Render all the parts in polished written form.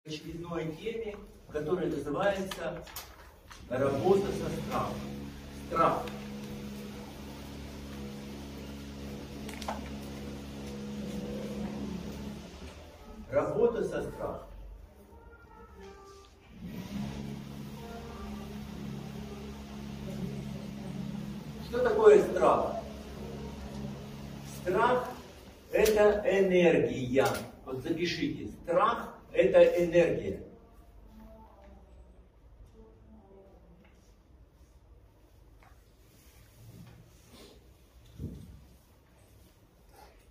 очередной теме, которая называется «Работа со страхом». Страх. Работа со страхом. Что такое страх? Страх – это энергия. Вот запишите. Страх – это энергия.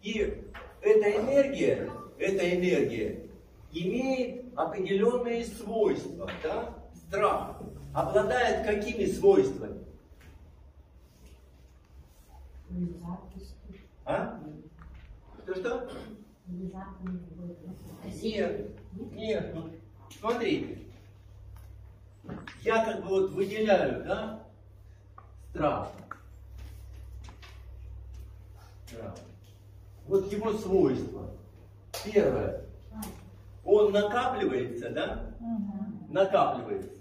И эта энергия имеет определенные свойства. Да? Страх обладает какими свойствами? А? Что? Нет. Ну, смотрите. Я как бы вот выделяю, да? Страх. Вот его свойства. Первое. Он накапливается, да? Накапливается.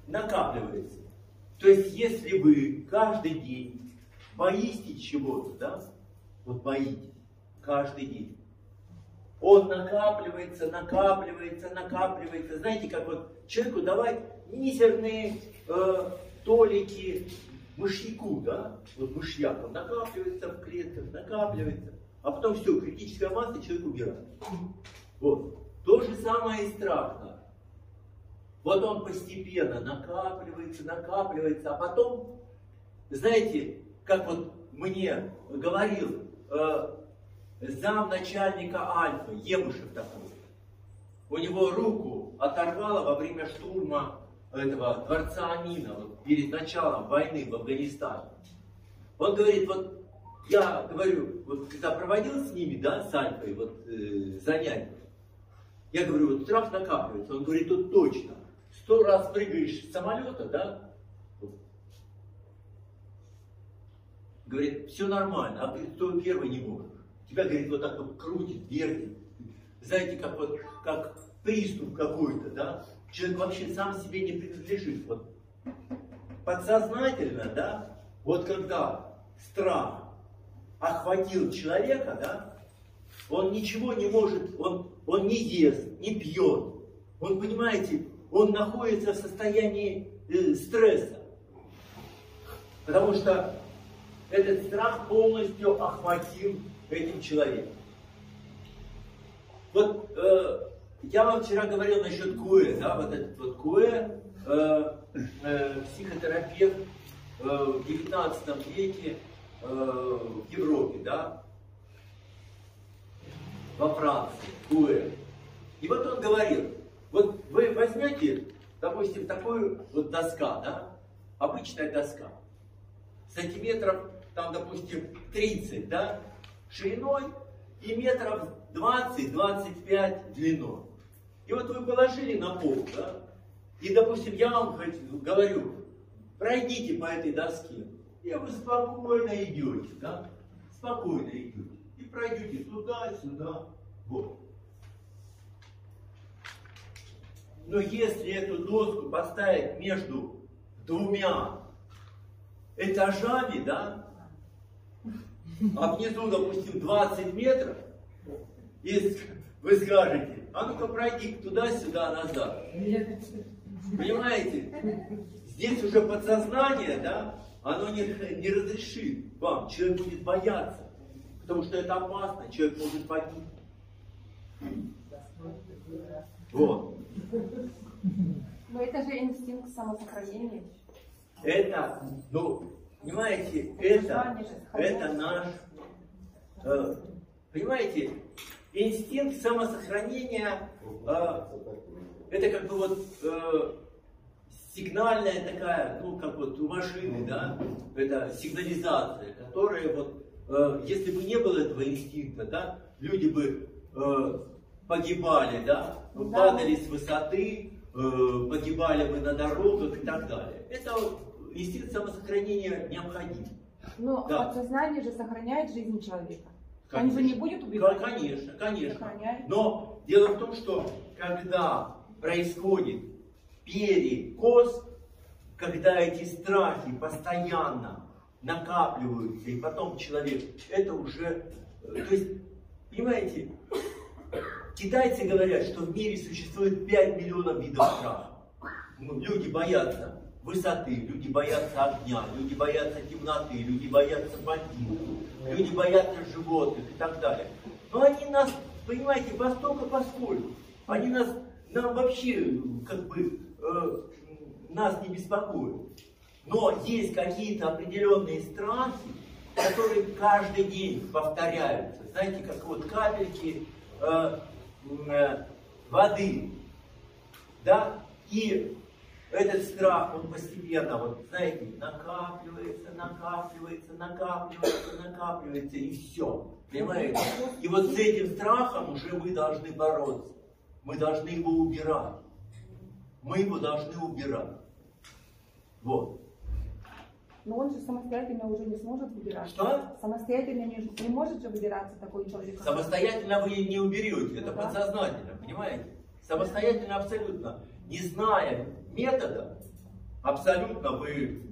Накапливается. То есть, если вы каждый день боитесь чего-то, да? Вот боитесь каждый день. Он накапливается. Знаете, как вот человеку давать мизерные толики мышьяку, да? Вот мышьяк, он накапливается в клетках, накапливается. А потом все, критическая масса, человек умирает. Вот. То же самое и страх. Да? Вот он постепенно накапливается, а потом, знаете, как вот мне говорил замначальника Альфа, Емушев такой, у него руку оторвало во время штурма этого дворца Амина, вот перед началом войны в Афганистане. Он говорит, вот я говорю, вот когда проводил с ними, да, с Альфой, вот занятия, я говорю, вот страх накапливается. Он говорит, вот точно. 100 раз прыгаешь с самолета, да? Говорит, все нормально, а ты 101 не можешь. Тебя, говорит, вот так вот крутит, вертит. Знаете, как вот, как приступ какой-то, да? Человек вообще сам себе не принадлежит. Вот. Подсознательно, да? Вот когда страх охватил человека, да? Он ничего не может, он не ест, не пьет. Он, понимаете, он находится в состоянии стресса. Потому что этот страх полностью охватил этим человеком. Вот я вам вчера говорил насчет Куэ, да, вот этот вот Куэ, психотерапевт в 19 веке в Европе, да, во Франции, Куэ. И вот он говорил, вот вы возьмете, допустим, такую вот доска, да, обычная доска, сантиметров, там, допустим, 30, да, шириной и метров 20-25 длиной. И вот вы положили на пол, да, и, допустим, я вам говорю, пройдите по этой доске, и вы спокойно идете, да, спокойно идете, и пройдете туда-сюда, вот. Но если эту доску поставить между двумя этажами, да, а внизу, допустим, 20 метров, и вы скажете, а ну-ка пройди туда-сюда, назад. Понимаете? Здесь уже подсознание, да, оно не разрешит вам, человек будет бояться, потому что это опасно, человек может погибнуть. Вот. Но это же инстинкт самосохранения. Это, ну, понимаете, это наш, понимаете, инстинкт самосохранения, это как бы вот сигнальная такая, ну, как вот у машины, да, это сигнализация, которая вот, если бы не было этого инстинкта, да, люди бы погибали, да, падали с высоты, погибали бы на дорогах и так далее. Это инстинкт самосохранения необходим. Но Да. подсознание же сохраняет жизнь человека. Конечно. Он же не будет убивать? Конечно, конечно. Сохраняет. Но дело в том, что когда происходит перекос, когда эти страхи постоянно накапливаются, и потом человек, это уже, то есть, понимаете, китайцы говорят, что в мире существует 5 миллионов видов страха. Люди боятся высоты, люди боятся огня, люди боятся темноты, люди боятся бандитов, люди боятся животных и так далее. Но они нас, понимаете, постольку поскольку, они нам вообще, как бы, нас не беспокоят. Но есть какие-то определенные страхи, которые каждый день повторяются. Знаете, как вот капельки воды, да, и этот страх, он постепенно, вот, знаете, накапливается, и все, понимаете? И вот с этим страхом уже вы должны бороться, мы должны его убирать, мы его должны убирать, вот. Но он же самостоятельно уже не сможет выбираться. Что? Самостоятельно не может же выбираться такой человек. Самостоятельно вы не уберете, это Да. подсознательно, понимаете? Самостоятельно абсолютно, не зная метода, абсолютно вы...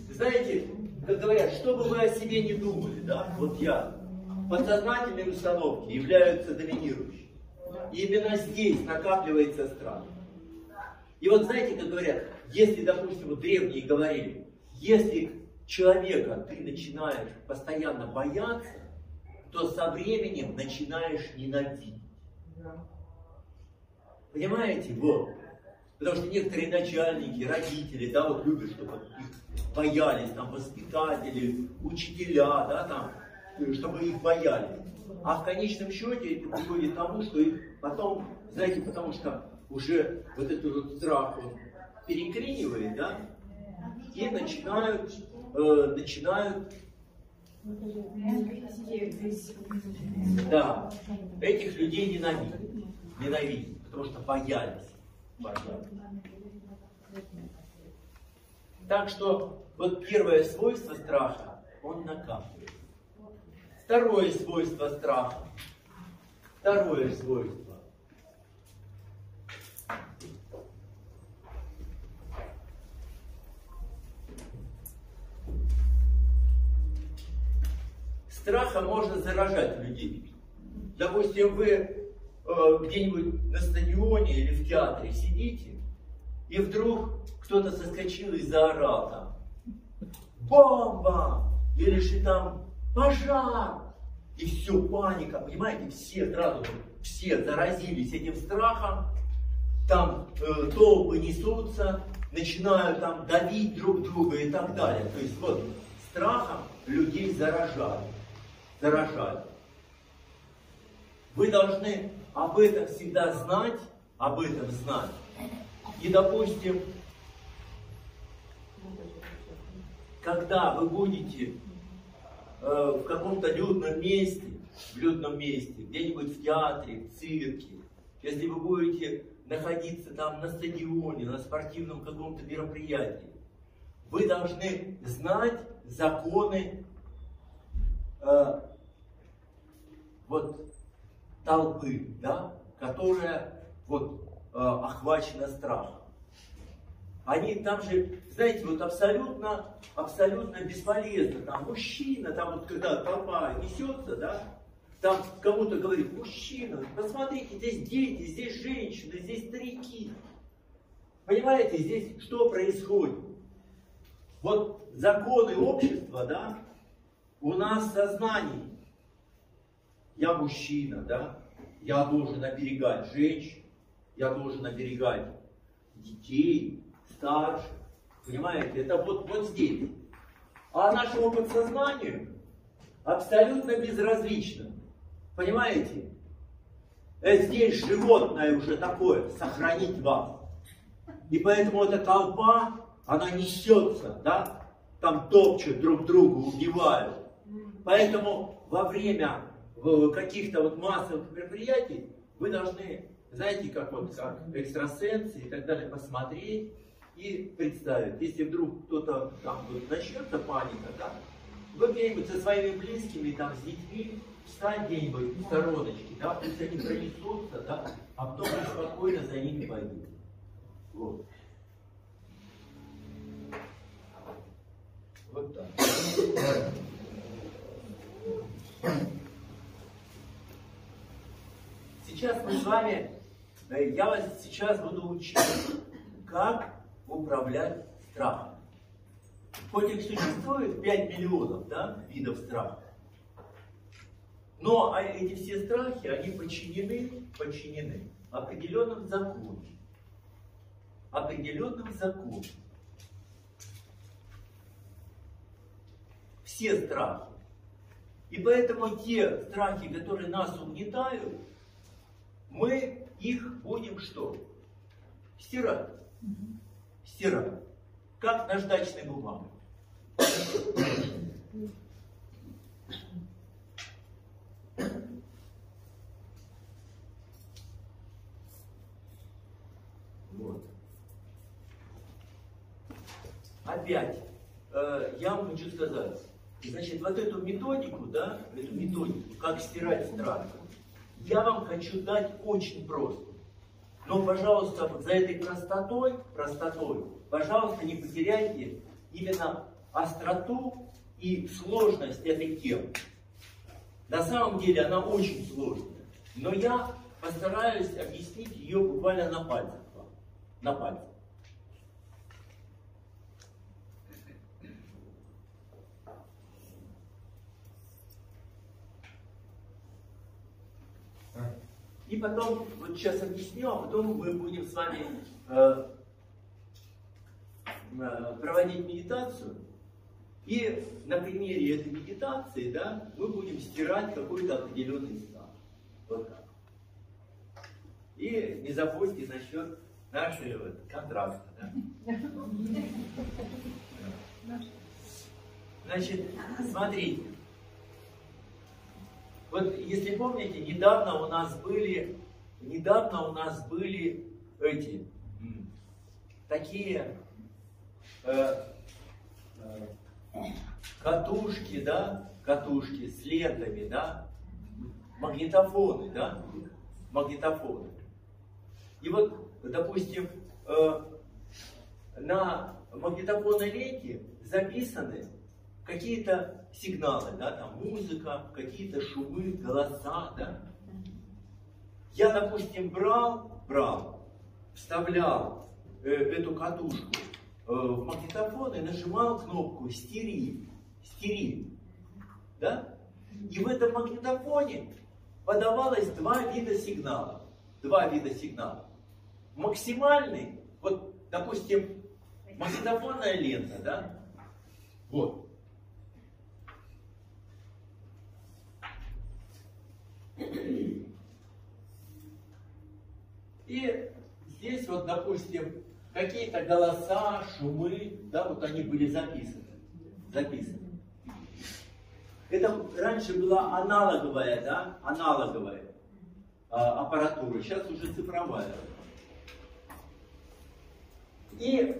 Знаете, как говорят, что бы вы о себе не думали, да? Вот подсознательные установки являются доминирующими. И именно здесь накапливается страх. И вот знаете, как говорят, если, допустим, вот древние говорили, если человека ты начинаешь постоянно бояться, то со временем начинаешь ненавидеть. Понимаете? Вот. Потому что некоторые начальники, родители, да, вот любят, чтобы их боялись, там, воспитатели, учителя, да, там, чтобы их боялись. А в конечном счете это приводит к тому, что их потом, знаете, потому что уже вот этот вот страх он переклинивает, да, и начинают да, этих людей ненавидеть, потому что боялись. Так что вот первое свойство страха, он накапливает. Второе свойство страха. Второе свойство. Страхом можно заражать людей. Допустим, вы где-нибудь на стадионе или в театре сидите, и вдруг кто-то соскочил и заорал там «Бомба!» или же там «Пожар!» И все, паника, понимаете, все заразились этим страхом, там толпы несутся, начинают там давить друг друга и так далее. То есть вот страхом людей заражают. Вы должны об этом всегда знать, И, допустим, когда вы будете в каком-то людном месте, где-нибудь в театре, в цирке, если вы будете находиться там на стадионе, на спортивном каком-то мероприятии, вы должны знать законы вот толпы, да, которая вот охвачена страхом. Они там же, знаете, вот абсолютно бесполезно. Там мужчина, там вот когда толпа несется, да, там кому-то говорит: мужчина, посмотрите, здесь дети, здесь женщины, здесь старики. Понимаете, здесь что происходит? Вот законы общества, да, у нас в сознании. Я мужчина, да, я должен оберегать женщин, я должен оберегать детей, старших. Понимаете, это вот здесь. А нашему подсознанию абсолютно безразлично. Понимаете? Здесь животное уже такое, сохранить вас. И поэтому эта толпа, она несется, да, там топчут друг друга, убивают. Поэтому во время каких-то вот массовых мероприятий вы должны, знаете, как экстрасенсы и так далее, посмотреть, и представить, если вдруг кто-то там вот начнется паника, да, вы где-нибудь со своими близкими, там, с детьми, встань где-нибудь в стороночке, да, пусть они пронесутся, да, а потом вы спокойно за ними пойдете. Вот. Вот так. Сейчас мы с вами, я вас сейчас буду учить, как управлять страхом. Хоть их существует 5 миллионов, да, видов страха, но эти все страхи, они подчинены определенным законам. Определенным законам. Все страхи. И поэтому те страхи, которые нас угнетают, мы их будем что? Стирать. Стирать. Как наждачной бумагой. Вот. Опять, я вам хочу сказать, значит, вот эту методику, да, эту методику, как стирать страх, я вам хочу дать очень просто. Но, пожалуйста, за этой простотой, пожалуйста, не потеряйте именно остроту и сложность этой темы. На самом деле она очень сложная, но я постараюсь объяснить ее буквально на пальцах. На пальцах. И потом, вот сейчас объясню, а потом мы будем с вами проводить медитацию. И на примере этой медитации, да, мы будем стирать какой-то определенный страх. Вот так. И не забудьте насчет нашего контраста. Да? Значит, смотрите. Вот если помните, недавно у нас были эти такие катушки, да, катушки с лентами, да, магнитофоны, да, магнитофоны. И вот, допустим, на магнитофонной ленте записаны какие-то сигналы, да, там музыка, какие-то шумы, голоса, да. Я, допустим, брал, вставлял эту катушку в магнитофон и нажимал кнопку «Стери», да. И в этом магнитофоне подавалось два вида сигналов. Максимальный, вот, допустим, магнитофонная лента, да, вот. И здесь вот, допустим, какие-то голоса, шумы, да, вот они были записаны. Это раньше была аналоговая, да, аппаратура, сейчас уже цифровая. И,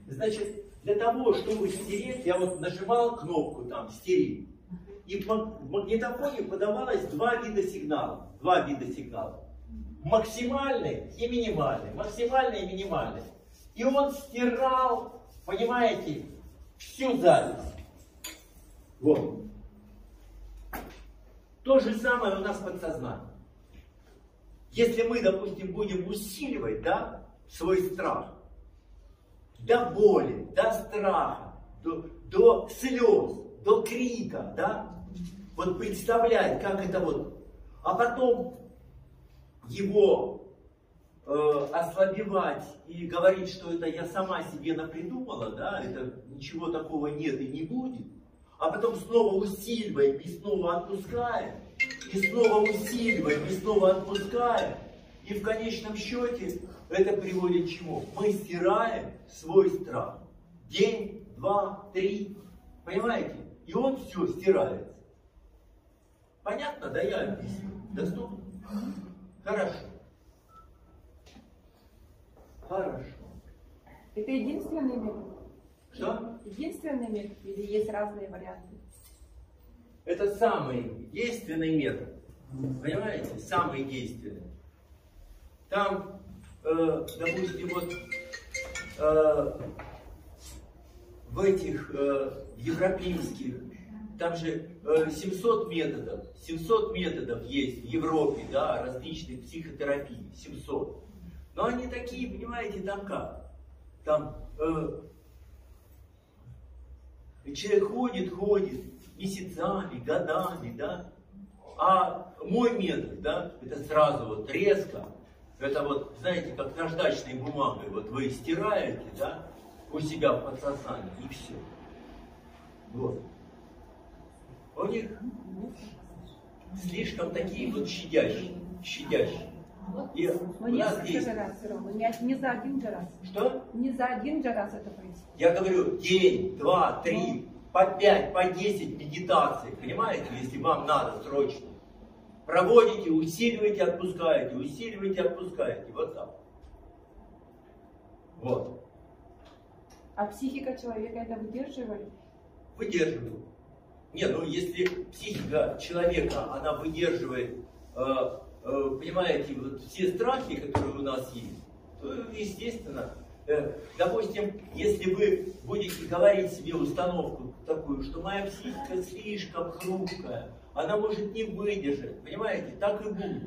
значит, для того, чтобы стереть, я вот нажимал кнопку там «Стери». И в магнитофоне подавалось два вида сигналов. Максимальный и минимальный. И он стирал, понимаете, всю запись. Вот. То же самое у нас в подсознании. Если мы, допустим, будем усиливать, да, свой страх, до боли, до страха, до слез, до крика, да, вот представлять, как это вот, а потом его ослабевать и говорить, что это я сама себе напридумала, да, это ничего такого нет и не будет, а потом снова усиливаем и снова отпускаем, и снова усиливаем и снова отпускаем, и в конечном счете это приводит к чему? Мы стираем свой страх. День, 2, 3, понимаете? И он все стирается. Понятно, да, я объясню? Доступно? Хорошо. Это единственный метод? Что? Единственный метод или есть разные варианты? Это самый действенный метод. Понимаете? Самый действенный. Там, допустим, вот в этих европейских, там же 700 методов есть в Европе, да, различных психотерапий, 700. Но они такие, понимаете, там как? Там человек ходит месяцами, годами, да. А мой метод, да, это сразу вот резко, это вот, знаете, как наждачной бумагой, вот вы стираете, да, у себя в подсознании, и все. Вот. У них слишком такие вот щадящие. И Но у нас несколько есть... же раз, Рома, не за один же раз. Что? Не за один же раз это происходит. Я говорю, день, 2, 3, по 5, по 10 медитаций, понимаете, если вам надо срочно. Проводите, усиливаете, отпускаете, вот так. Вот. А психика человека это выдерживает? Выдерживает. Не, ну если психика человека, она выдерживает, понимаете, вот все страхи, которые у нас есть, то естественно, допустим, если вы будете говорить себе установку такую, что моя психика слишком хрупкая, она может не выдержать, понимаете, так и будет.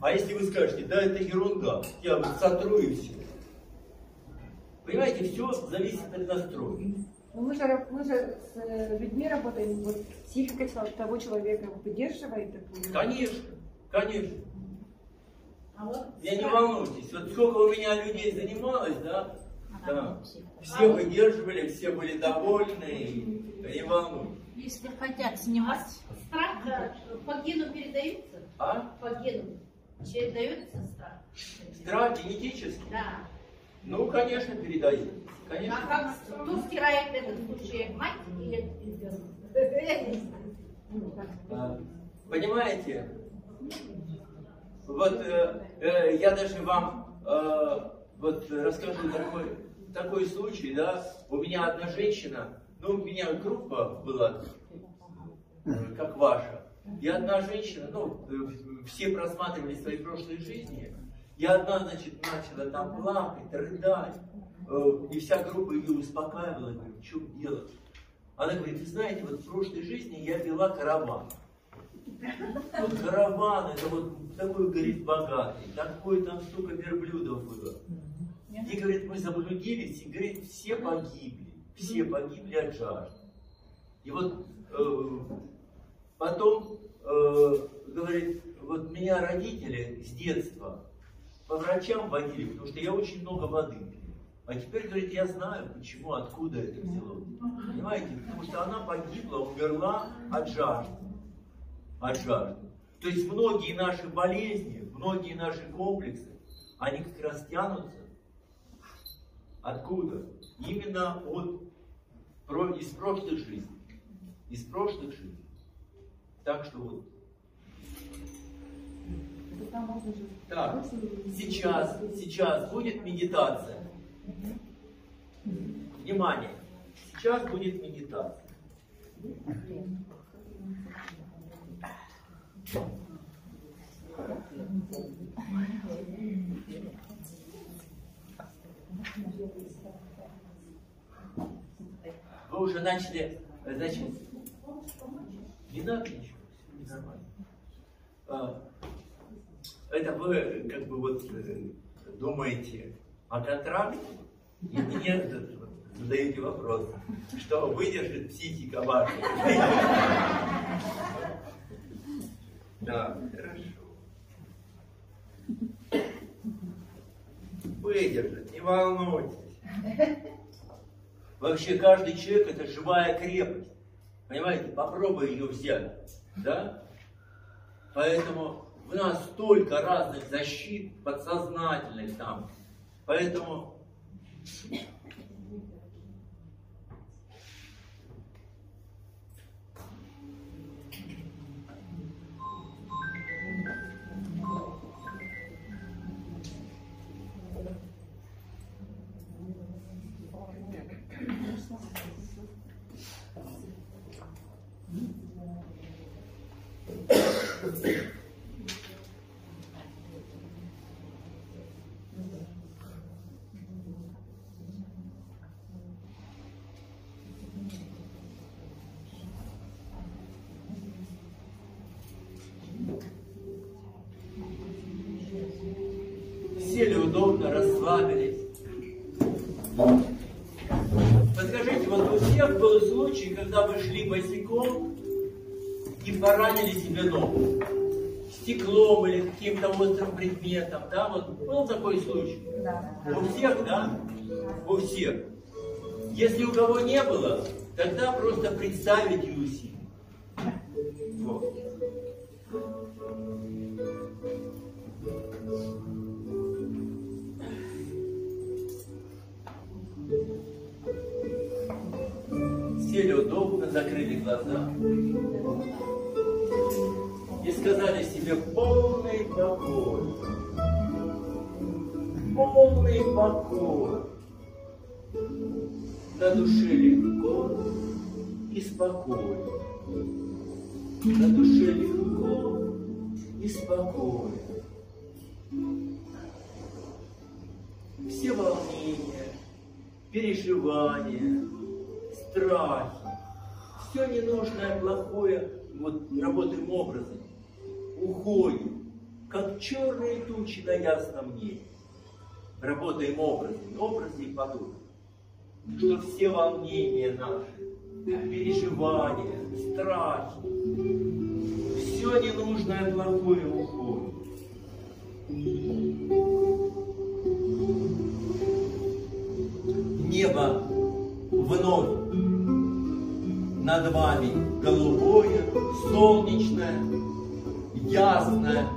А если вы скажете, да это ерунда, я вот сотру и все. Понимаете, все зависит от настроя. Мы же с людьми работаем, вот психика того человека выдерживает такую? Конечно, конечно. Я не волнуйтесь, вот сколько у меня людей занималось, да, все выдерживали, все были довольны, и не волнуйтесь. Если хотят снимать. Страх по гену передается? А? По гену передается страх? Страх генетический? Да. Ну, конечно, передается. А Конечно. как, кто стирает этот случай, мать или ребенок? Понимаете? Вот я даже вам вот расскажу такой случай, да. У меня одна женщина, ну, у меня группа была, как ваша. И одна женщина, ну, все просматривали свои прошлые жизни. И одна, значит, начала там плакать, рыдать. И вся группа ее успокаивала, говорит, в чем дело? Она говорит, вы знаете, вот в прошлой жизни я вела караван. Вот караван, это вот такой, говорит, богатый, такой там столько верблюдов было. И, говорит, мы заблудились, и, говорит, все погибли от жажды. И вот потом, говорит, вот меня родители с детства по врачам водили, потому что я очень много воды пью. А теперь, говорит, я знаю, почему, откуда это взялось. Понимаете? Потому что она погибла, умерла от жажды. От жажды. То есть многие наши болезни, многие наши комплексы, они как раз тянутся. Откуда? Именно из прошлых жизней. Из прошлых жизней. Так что вот. Так, сейчас будет медитация. Внимание, сейчас будет медитация. Вы уже начали, значит, не надо ничего, все нормально. Это вы как бы вот думаете о контракте, и мне задаете вопрос, что выдержит психика ваша. Да, хорошо. Выдержит, не волнуйтесь. Вообще каждый человек это живая крепость. Понимаете, попробуй ее взять. Да? Поэтому у нас столько разных защит, подсознательных там. Поэтому расслабились. Подскажите, вот у всех был случай, когда вы шли босиком и поранили себе ногу стеклом или каким-то острым предметом, да? Вот был такой случай? Да. У всех, да? У всех. Если у кого не было, тогда просто представить и усилить. Вот. Сели удобно, закрыли глаза и сказали себе: полный покой, полный покой. На душе легко и спокойно, на душе легко и спокойно. Все волнения, переживания, страхи, все ненужное, плохое, вот работаем образом, уходит, как черные тучи на ясном небе. Работаем образы и подобие. Что все волнения наши, переживания, страхи, все ненужное, плохое уходит. Небо вновь над вами голубое, солнечное, ясное,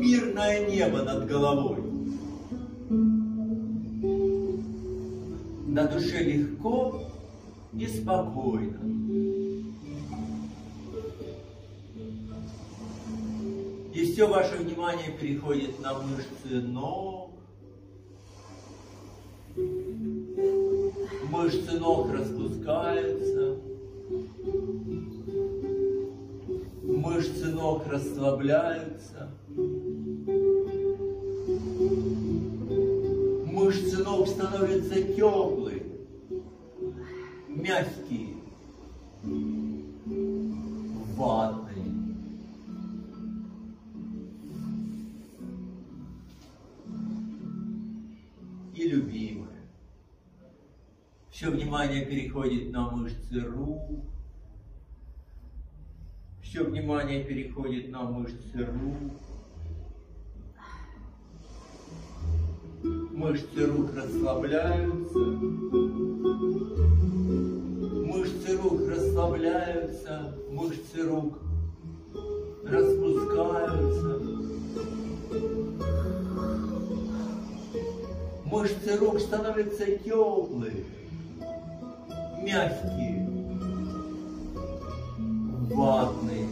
мирное небо над головой. На душе легко и спокойно. И все ваше внимание переходит на мышцы ног. Мышцы ног распускаются. Мышцы ног расслабляются. Мышцы ног становятся теплые, мягкие, ватные. И любимые. Все внимание переходит на мышцы рук. Все внимание переходит на мышцы рук. Мышцы рук расслабляются. Мышцы рук расслабляются. Мышцы рук распускаются. Мышцы рук становятся теплые, мягкие, ватные.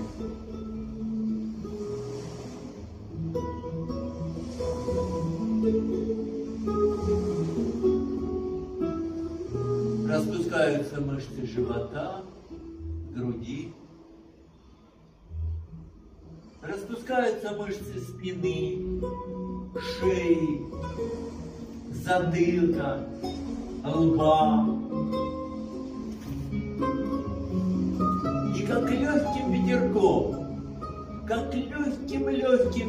Распускаются мышцы живота, груди. Распускаются мышцы спины, шеи, затылка, лба. И как легким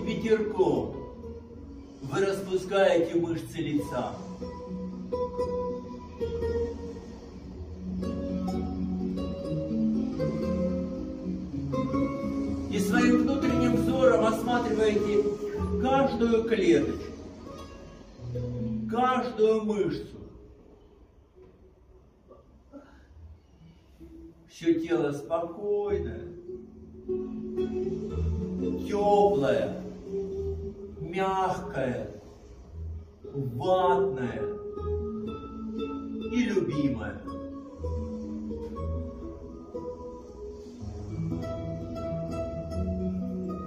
ветерком вы распускаете мышцы лица. И своим внутренним взором осматриваете каждую клеточку, каждую мышцу. Все тело спокойное, теплое, мягкое, ватное и любимое.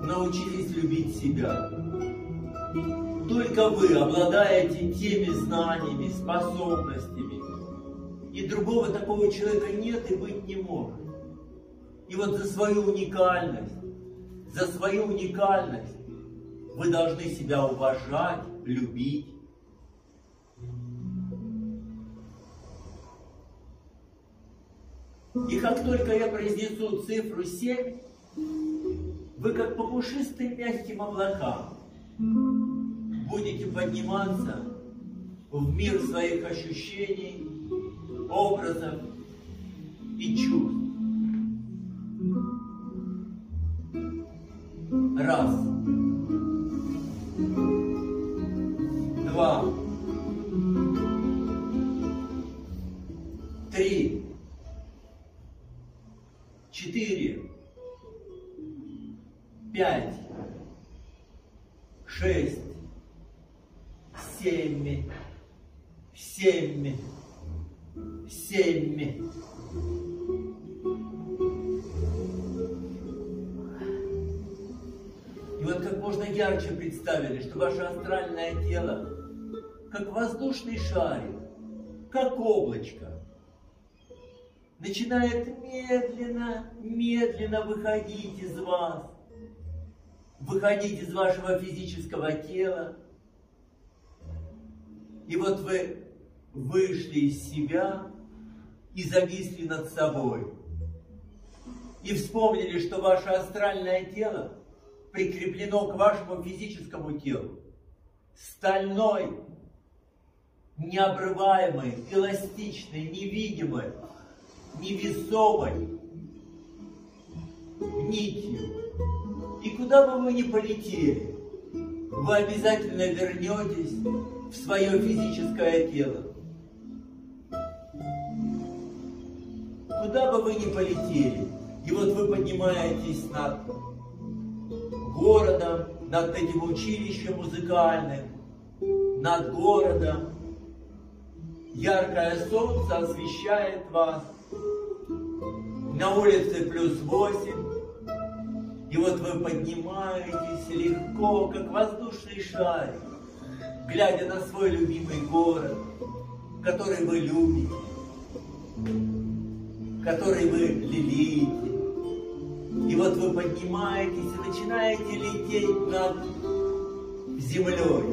Научитесь любить себя. Только вы обладаете теми знаниями, способностями, и другого такого человека нет и быть не может. И вот за свою уникальность вы должны себя уважать, любить. И как только я произнесу цифру 7, вы как по пушистым мягким облакам будете подниматься в мир своих ощущений, образов и чувств. Раз. Два. Три. 4, 5, 6, 7, 7, 7. И вот как можно ярче представили, что ваше астральное тело, как воздушный шарик, как облачко, начинает медленно, медленно выходить из вас, выходить из вашего физического тела. И вот вы вышли из себя и зависли над собой. И вспомнили, что ваше астральное тело прикреплено к вашему физическому телу. Стальной, необрываемой, эластичной, невидимой, невесомой нитью. И куда бы вы ни полетели, вы обязательно вернетесь в свое физическое тело. Куда бы вы ни полетели, и вот вы поднимаетесь над городом, над этим училищем музыкальным, над городом. Яркое солнце освещает вас. На улице +8. И вот вы поднимаетесь легко, как воздушный шарик, глядя на свой любимый город, который вы любите, который вы лелеете. И вот вы поднимаетесь и начинаете лететь над землей,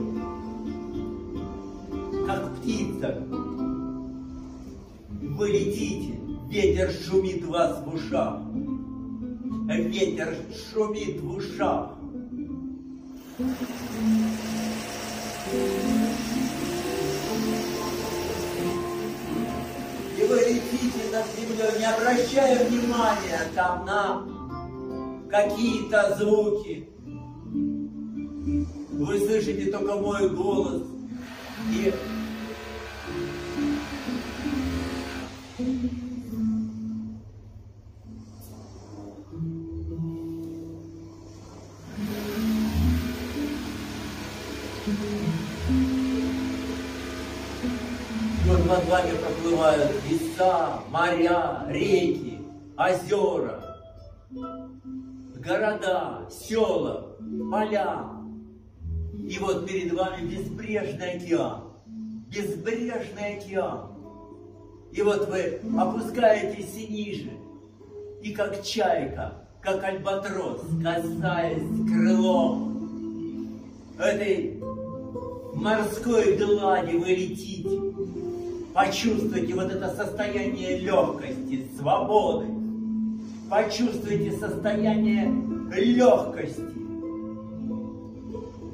как птица. Вы летите, ветер шумит у вас в ушах. Ветер шумит в ушах. И вы летите над землей, не обращая внимания там на какие-то звуки. Вы слышите только мой голос. И вот над вами проплывают леса, моря, реки, озера, города, села, поля. И вот перед вами безбрежный океан, безбрежный океан. И вот вы опускаетесь и ниже, и как чайка, как альбатрос, касаясь крылом этой морской глади, вы летите. Почувствуйте вот это состояние легкости, свободы. Почувствуйте состояние легкости,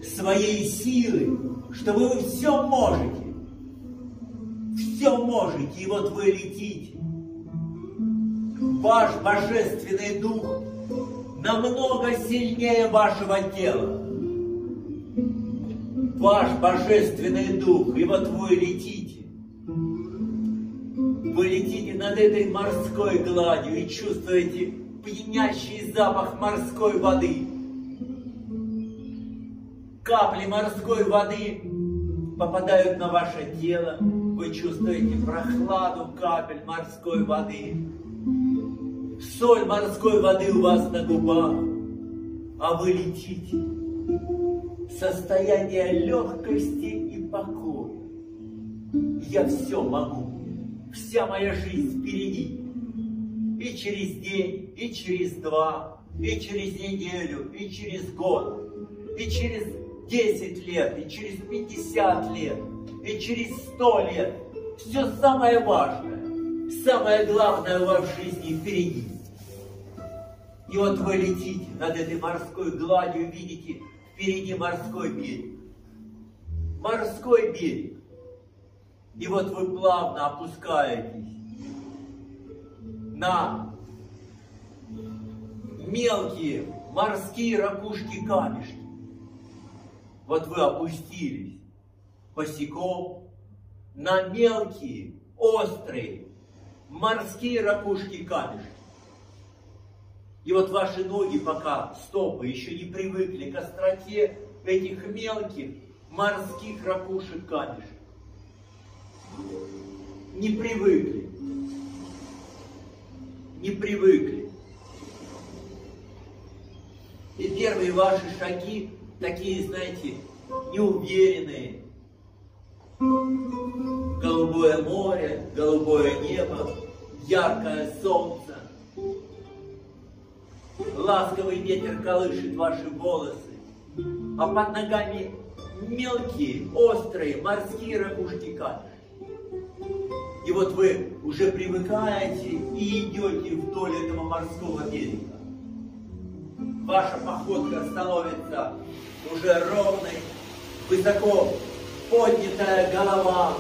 своей силы, что вы все можете. Все можете, и вот вы летите. Ваш божественный дух намного сильнее вашего тела. Ваш божественный дух, и вот вы летите. Вы летите над этой морской гладью и чувствуете пьянящий запах морской воды. Капли морской воды попадают на ваше тело. Вы чувствуете прохладу капель морской воды. Соль морской воды у вас на губах. А вы летите. Состояние легкости и покоя. Я все могу. Вся моя жизнь впереди. И через день, и через 2, и через неделю, и через год, и через 10 лет, и через 50 лет, и через 100 лет. Все самое важное, самое главное у вас в жизни впереди. И вот вы летите над этой морской гладью, видите впереди морской берег. Морской берег. И вот вы плавно опускаетесь на мелкие морские ракушки-камешки. Вот вы опустились босиком на мелкие, острые морские ракушки-камешки. И вот ваши ноги, пока стопы еще не привыкли к остроте этих мелких морских ракушек-камешек, не привыкли. Не привыкли. И первые ваши шаги такие, знаете, неуверенные. Голубое море, голубое небо, яркое солнце. Ласковый ветер колышет ваши волосы, а под ногами мелкие, острые морские ракушки-камешки. И вот вы уже привыкаете и идете вдоль этого морского берега. Ваша походка становится уже ровной, высоко поднятая голова,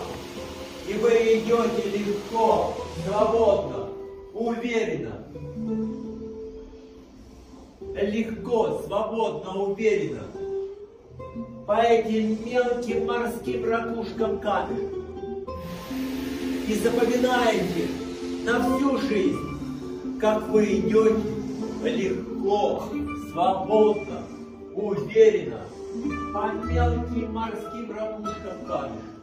и вы идете легко, свободно, уверенно. Легко, свободно, уверенно по этим мелким морским ракушкам-камешкам. И запоминаете на всю жизнь, как вы идете легко, свободно, уверенно по мелким морским ракушкам-камешкам.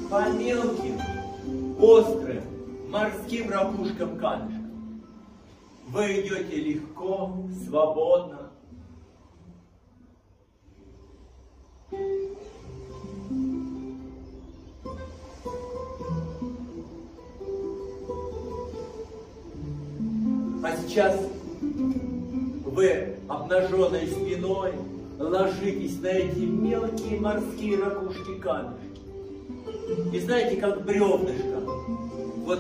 По мелким, острым морским ракушкам-камешкам. Вы идете легко, свободно. А сейчас вы обнаженной спиной ложитесь на эти мелкие морские ракушки-камешки. И знаете, как бревнышко, вот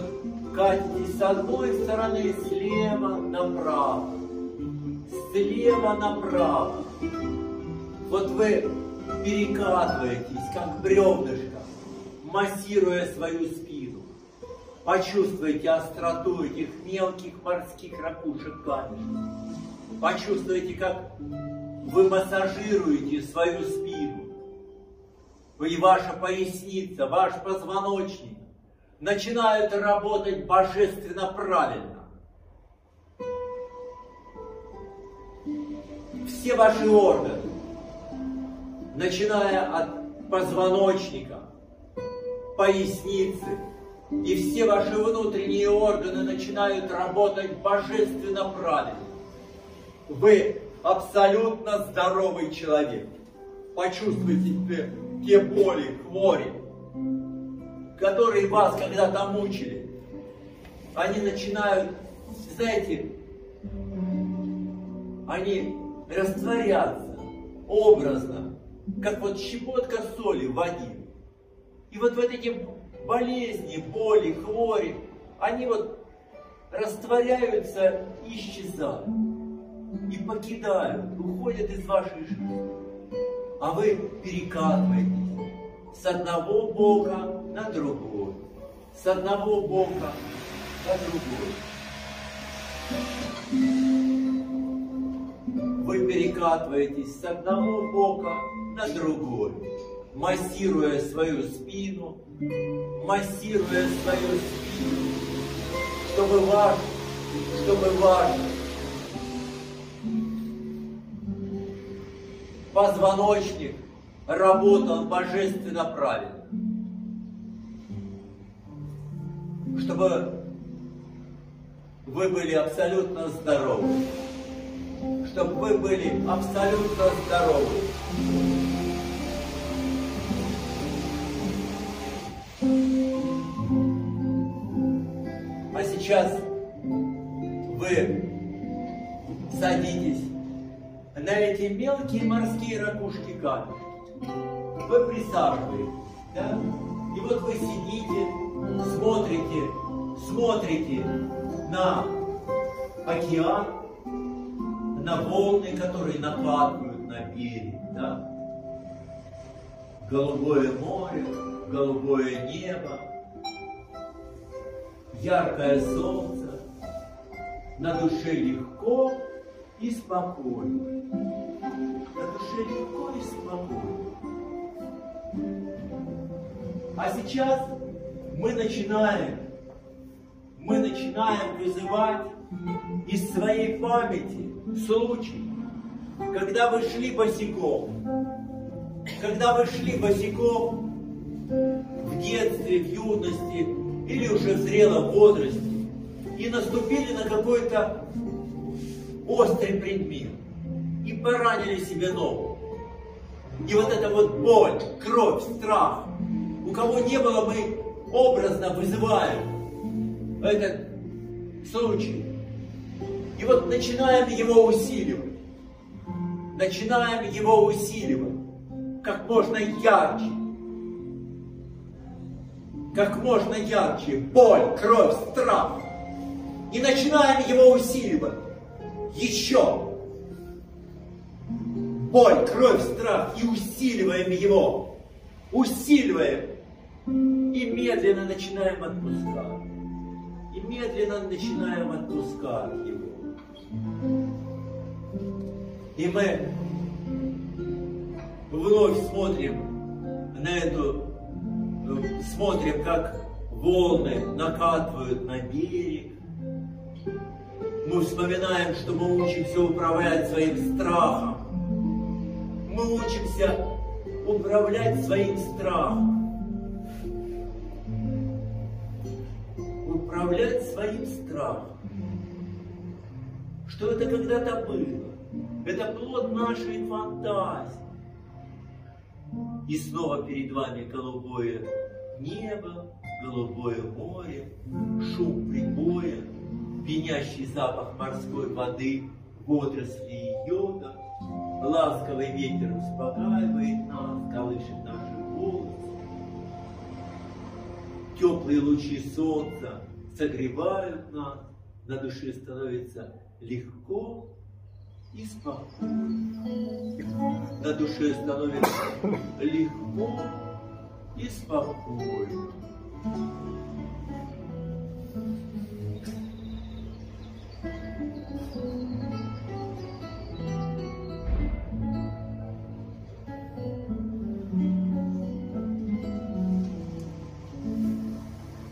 катитесь с одной стороны слева направо, слева направо. Вот вы перекатываетесь, как бревнышко, массируя свою спину. Почувствуйте остроту этих мелких морских ракушек-камешков. Почувствуйте, как вы массажируете свою спину. И ваша поясница, ваш позвоночник начинают работать божественно правильно. Все ваши органы, начиная от позвоночника, поясницы, и все ваши внутренние органы начинают работать божественно правильно. Вы абсолютно здоровый человек. Почувствуйте те боли, хвори, которые вас когда-то мучили. Они начинают, знаете, они растворяться образно, как вот щепотка соли в воде. И вот эти болезни, боли, хвори, они вот растворяются и исчезают. И покидают, уходят из вашей жизни. А вы перекатываетесь с одного бока на другой, с одного бока на другой. Вы перекатываетесь с одного бока на другой, массируя свою спину, чтобы ваш позвоночник работал божественно правильно. Чтобы вы были абсолютно здоровы. Чтобы вы были абсолютно здоровы. А сейчас вы садитесь на эти мелкие морские ракушки-камешки. Вы присаживаетесь, да? И вот вы сидите смотрите на океан, на волны, которые накатывают на берег, да? Голубое море, голубое небо, яркое солнце, на душе легко и спокойно. На душе легко и спокойно. А сейчас мы начинаем вызывать из своей памяти случай, когда вы шли босиком, в детстве, в юности или уже в зрелом возрасте и наступили на какой-то острый предмет и поранили себе ногу. И вот эта вот боль, кровь, страх, у кого не было, мы образно вызываем этот случай. И вот начинаем его усиливать. Как можно ярче. Боль, кровь, страх. И начинаем его усиливать. Еще. Боль, кровь, страх. И усиливаем его. И медленно начинаем отпускать его. И мы вновь смотрим, как волны накатывают на берег. Мы вспоминаем, что мы учимся управлять своим страхом. Мы учимся управлять своим страхом. Что это когда-то было. Это плод нашей фантазии. И снова перед вами голубое небо, голубое море, шум прибоя, пьянящий запах морской воды, водорослей и йода. Ласковый ветер успокаивает нас, колышет наши волосы. Теплые лучи солнца согревают нас, на душе становится легко и спокойно. На душе становится легко и спокойно.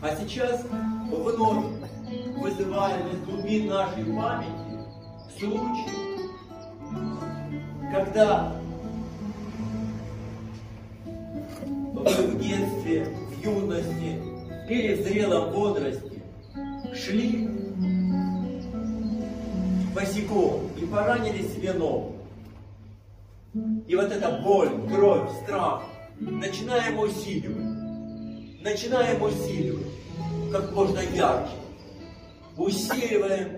А сейчас вновь вызываем из глубин нашей памяти случай, когда вы в детстве, в юности или в зрелом возрасте шли босиком и поранили себе ногу. И вот эта боль, кровь, страх начинаем усиливать как можно ярче. Усиливаем,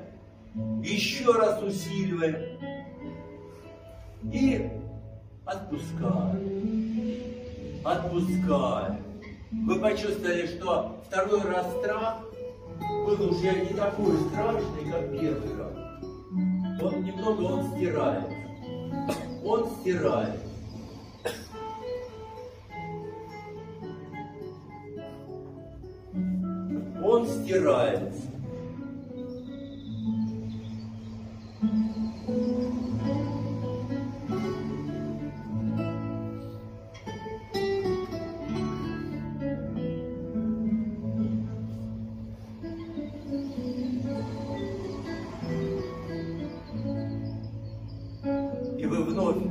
еще раз усиливаем и отпускаем. Вы почувствовали, что второй раз страх был уже не такой страшный, как первый раз. Он стирается. Он стирается. И вы вновь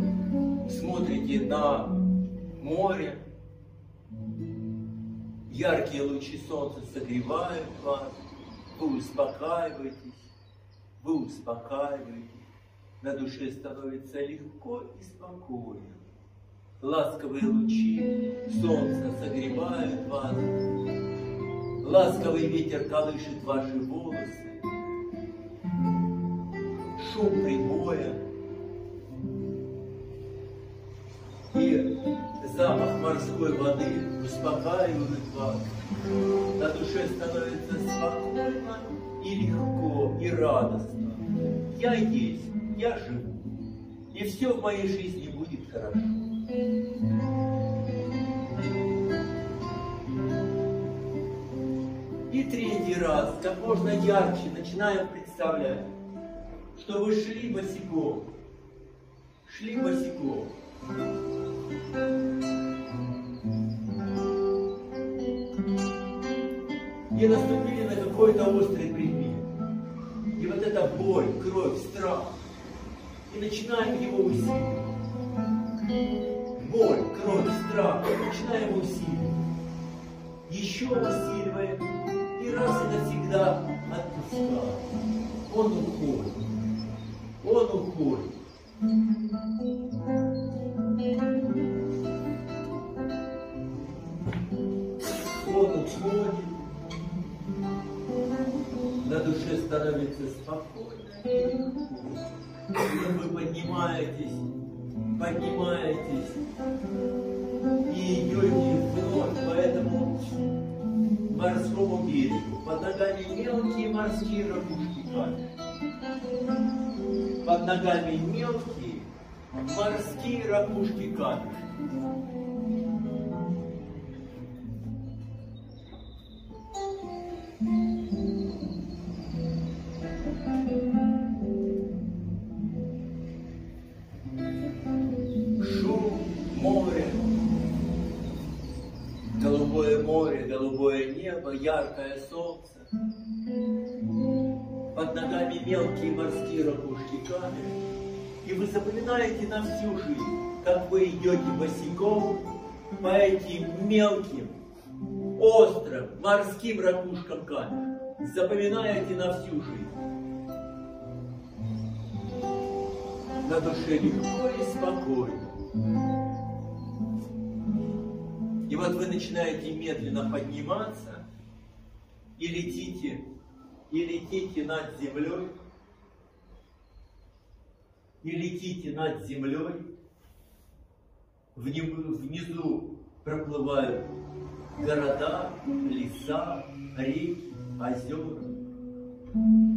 смотрите на море. Яркие лучи солнца согревают вас, вы успокаиваетесь, на душе становится легко и спокойно. Ласковые лучи солнца согревают вас, ласковый ветер колышет ваши волосы, шум прибоя. И запах морской воды успокаивает вас. На душе становится спокойно и легко, и радостно. Я есть, я живу, и все в моей жизни будет хорошо. И третий раз, как можно ярче, начинаем представлять, что вы шли босиком. Шли босиком. И наступили на какой-то острый предмет. И вот эта боль, кровь, страх. И начинаем его усиливать. Боль, кровь, страх. Начинаем усиливать. Еще усиливаем. И раз и навсегда отпускаем. Он уходит. Он уходит. Он уходит. На душе становится спокойно и легко. И вы поднимаетесь, и идете вновь по этому морскому берегу. Под ногами мелкие морские ракушки камешки. Под ногами мелкие морские ракушки камешки. Море, голубое небо, яркое солнце. Под ногами мелкие морские ракушки камешки. И вы запоминаете на всю жизнь, как вы идете босиком по этим мелким, острым, морским ракушкам камешек. Запоминаете на всю жизнь. На душе легко и спокойно. И вот вы начинаете медленно подниматься и летите над землей. И летите над землей. Внизу проплывают города, леса, реки, озера.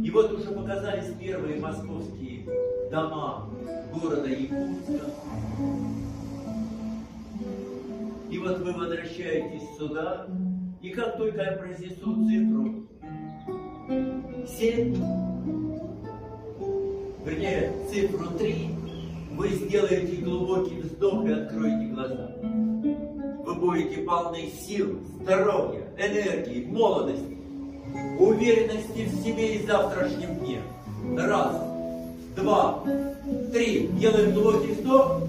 И вот уже показались первые московские дома города Якутска. И вот вы возвращаетесь сюда, и как только я произнесу цифру 7, вернее, цифру 3, вы сделаете глубокий вздох и откроете глаза. Вы будете полны сил, здоровья, энергии, молодости, уверенности в себе и завтрашнем дне. 1, 2, 3. Делаем глубокий вздох.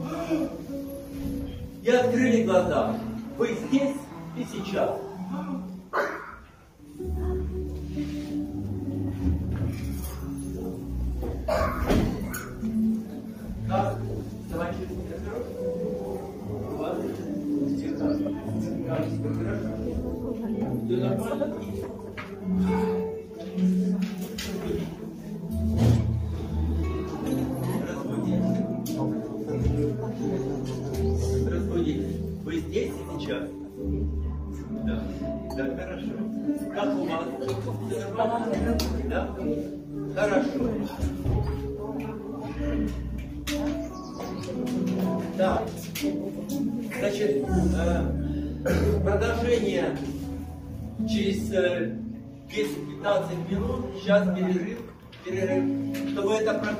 И открыли глаза. Вы здесь и сейчас. Как? Самочувствие хорошо? У вас все хорошо? Как? Все хорошо? Все нормально? Вы здесь и сейчас? Да. Да, хорошо. Как у вас? Да? Хорошо. Так. Значит, продолжение через 10-15 минут. Сейчас перерыв, чтобы эта программа